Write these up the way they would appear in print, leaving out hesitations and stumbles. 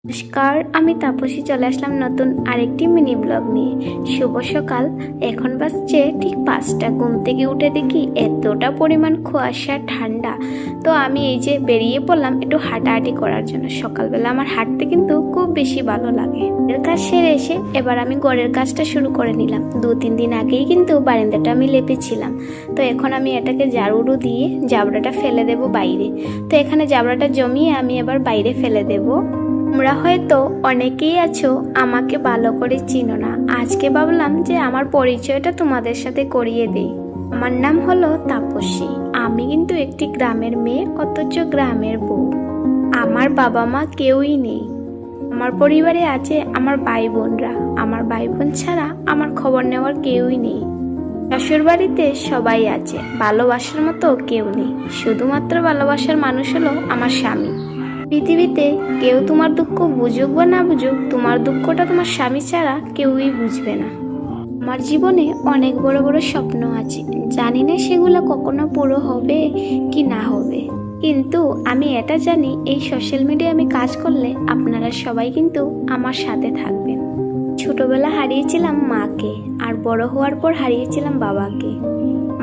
নমস্কার, আমি তাপসী চলে আসলাম নতুন আরেকটি মিনি ব্লগ নিয়ে। শুভ সকাল। এখন বাজছে ঠিক 5টা। ঘুম থেকে উঠে দেখি এতটা পরিমাণ কুয়াশা, ঠান্ডা। তো আমি এই যে বেরিয়ে পড়লাম একটু হাঁটাহাঁটি করার জন্য। সকালবেলা আমার হাঁটতে কিন্তু খুব বেশি ভালো লাগে। ঘরের কাজ সেরে এসে এবার আমি ঘরের কাজটা শুরু করে নিলাম। 2-3 দিন আগেই কিন্তু বারান্দাটা আমি লেপেছিলাম। তো এখন আমি এটাকে ঝাড়ু দিয়ে জাবড়াটা ফেলে দেব বাইরে। তো এখানে জাবড়াটা জমিয়ে আমি এবার বাইরে ফেলে দেব। তোমরা হয়তো অনেকেই আছো আমাকে ভালো করে চিনো না। আজকে ভাবলাম যে আমার পরিচয়টা তোমাদের সাথে করিয়ে দেই। আমার নাম হলো তাপসী। আমি কিন্তু একটি গ্রামের মেয়ে, অথচ গ্রামের বউ। আমার বাবা মা কেউই নেই। আমার পরিবারে আছে আমার ভাই বোনরা। আমার ভাই বোন ছাড়া আমার খবর নেওয়ার কেউই নেই। শ্বশুর বাড়িতে সবাই আছে, ভালোবাসার মতো কেউ নেই। শুধুমাত্র ভালোবাসার মানুষ হলো আমার স্বামী। পৃথিবীতে কেউ তোমার দুঃখ বুঝুক বা না বুঝুক, তোমার দুঃখটা তোমার স্বামী ছাড়া কেউই বুঝবে না। আমার জীবনে অনেক বড় বড় স্বপ্ন আছে, জানি না সেগুলো কখনো পুরো হবে কি না হবে, কিন্তু আমি এটা জানি এই সোশ্যাল মিডিয়ায় আমি কাজ করলে আপনারা সবাই কিন্তু আমার সাথে থাকবেন। ছোটবেলা হারিয়েছিলাম মাকে, আর বড় হওয়ার পর হারিয়েছিলাম বাবাকে।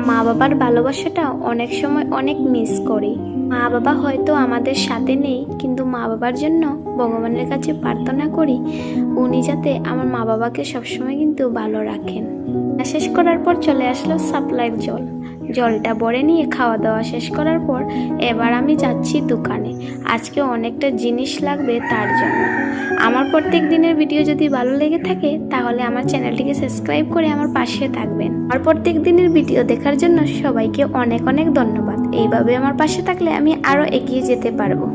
মা বাবার ভালোবাসাটা অনেক সময় অনেক মিস করি। মা বাবা হয়তো আমাদের সাথে নেই, কিন্তু মা বাবার জন্য ভগবানের কাছে প্রার্থনা করি উনি যাতে আমার মা বাবাকে সবসময় কিন্তু ভালো রাখেন। শেষ করার পর চলে আসলো সাপ্লাইয়ের জল। জলটা ভরে নিয়ে খাওয়া দাওয়া শেষ করার পর এবার আমি যাচ্ছি দোকানে। আজকে অনেকটা জিনিস লাগবে, তার জন্য। আমার প্রত্যেক দিনের ভিডিও যদি ভালো লেগে থাকে তাহলে আমার চ্যানেলটিকে সাবস্ক্রাইব করে আমার পাশে থাকবেন। আর প্রত্যেক দিনের ভিডিও দেখার জন্য সবাইকে অনেক অনেক ধন্যবাদ। এইভাবে আমার পাশে থাকলে আমি আরও এগিয়ে যেতে পারবো।